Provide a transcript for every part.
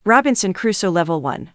Robinson Crusoe Level 1.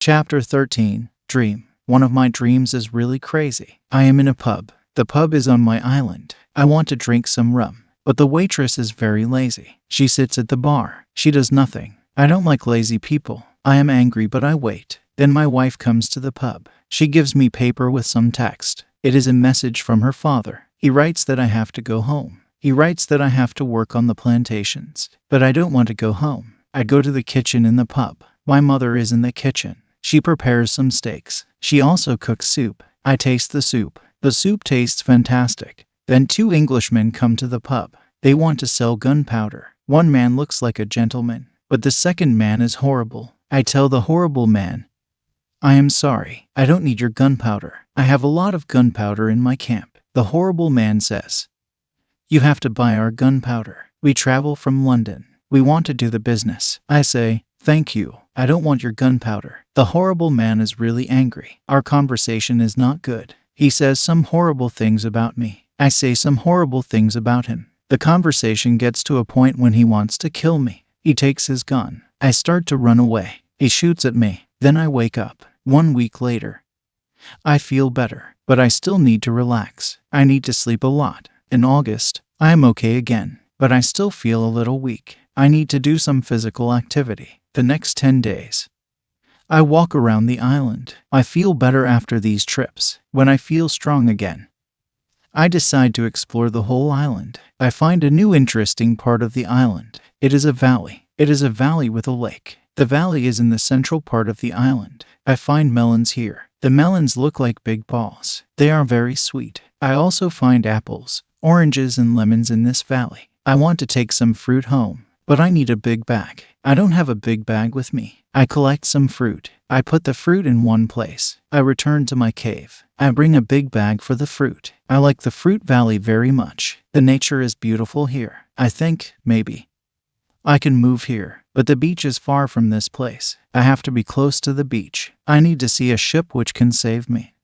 Chapter 13, Dream. One of my dreams is really crazy. I am in a pub. The pub is on my island. I want to drink some rum, but the waitress is very lazy. She sits at the bar. She does nothing. I don't like lazy people. I am angry, but I wait. Then my wife comes to the pub. She gives me paper with some text. It is a message from her father. He writes that I have to go home. He writes that I have to work on the plantations. But I don't want to go home. I go to the kitchen in the pub. My mother is in the kitchen. She prepares some steaks. She also cooks soup. I taste the soup. The soup tastes fantastic. Then two Englishmen come to the pub. They want to sell gunpowder. One man looks like a gentleman, but the second man is horrible. I tell the horrible man, "I am sorry. I don't need your gunpowder. I have a lot of gunpowder in my camp." The horrible man says, "You have to buy our gunpowder. We travel from London. We want to do the business." I say, "Thank you. I don't want your gunpowder." The horrible man is really angry. Our conversation is not good. He says some horrible things about me. I say some horrible things about him. The conversation gets to a point when he wants to kill me. He takes his gun. I start to run away. He shoots at me. Then I wake up. 1 week later. I feel better, but I still need to relax. I need to sleep a lot. In August, I am okay again, but I still feel a little weak. I need to do some physical activity. The next 10 days, I walk around the island. I feel better after these trips. When I feel strong again, I decide to explore the whole island. I find a new interesting part of the island. It is a valley. It is a valley with a lake. The valley is in the central part of the island. I find melons here. The melons look like big balls. They are very sweet. I also find apples, oranges, and lemons in this valley. I want to take some fruit home, but I need a big bag. I don't have a big bag with me. I collect some fruit. I put the fruit in one place. I return to my cave. I bring a big bag for the fruit. I like the fruit valley very much. The nature is beautiful here. I think, maybe, I can move here, but the beach is far from this place. I have to be close to the beach. I need to see a ship which can save me.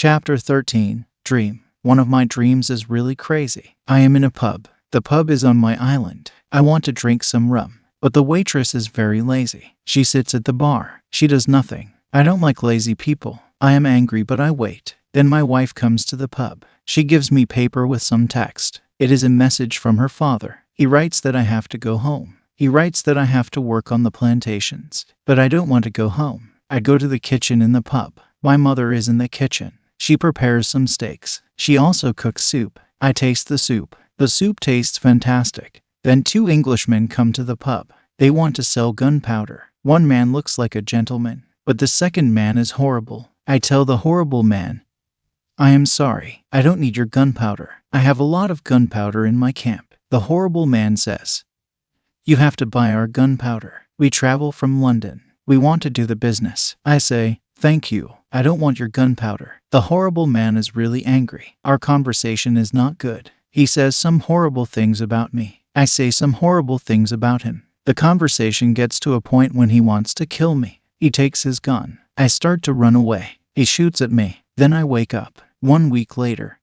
Chapter 13. Dream. One of my dreams is really crazy. I am in a pub. The pub is on my island. I want to drink some rum, but the waitress is very lazy. She sits at the bar. She does nothing. I don't like lazy people. I am angry, but I wait. Then my wife comes to the pub. She gives me paper with some text. It is a message from her father. He writes that I have to go home. He writes that I have to work on the plantations. But I don't want to go home. I go to the kitchen in the pub. My mother is in the kitchen. She prepares some steaks. She also cooks soup. I taste the soup. The soup tastes fantastic. Then 2 Englishmen come to the pub. They want to sell gunpowder. One man looks like a gentleman, but the second man is horrible. I tell the horrible man, I am sorry. I don't need your gunpowder. I have a lot of gunpowder in my camp. The horrible man says, you have to buy our gunpowder. We travel from London. We want to do the business. I say, thank you. I don't want your gunpowder. The horrible man is really angry. Our conversation is not good. He says some horrible things about me. I say some horrible things about him. The conversation gets to a point when he wants to kill me. He takes his gun. I start to run away. He shoots at me. Then I wake up. 1 week later.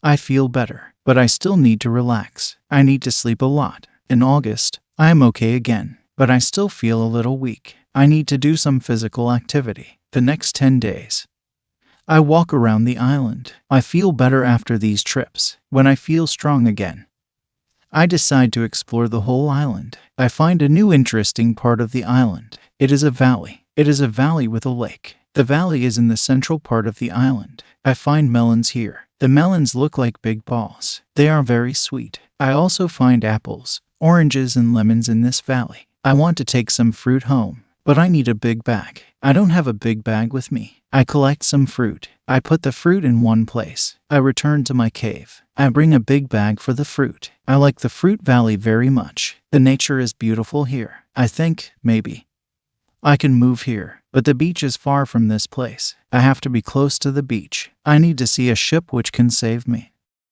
I feel better, but I still need to relax. I need to sleep a lot. In August, I am okay again, but I still feel a little weak. I need to do some physical activity. The next 10 days. I walk around the island. I feel better after these trips. When I feel strong again, I decide to explore the whole island. I find a new interesting part of the island. It is a valley. It is a valley with a lake. The valley is in the central part of the island. I find melons here. The melons look like big balls. They are very sweet. I also find apples, oranges, and lemons in this valley. I want to take some fruit home, but I need a big bag. I don't have a big bag with me. I collect some fruit. I put the fruit in one place. I return to my cave. I bring a big bag for the fruit. I like the fruit valley very much. The nature is beautiful here. I think, maybe, I can move here, but the beach is far from this place. I have to be close to the beach. I need to see a ship which can save me.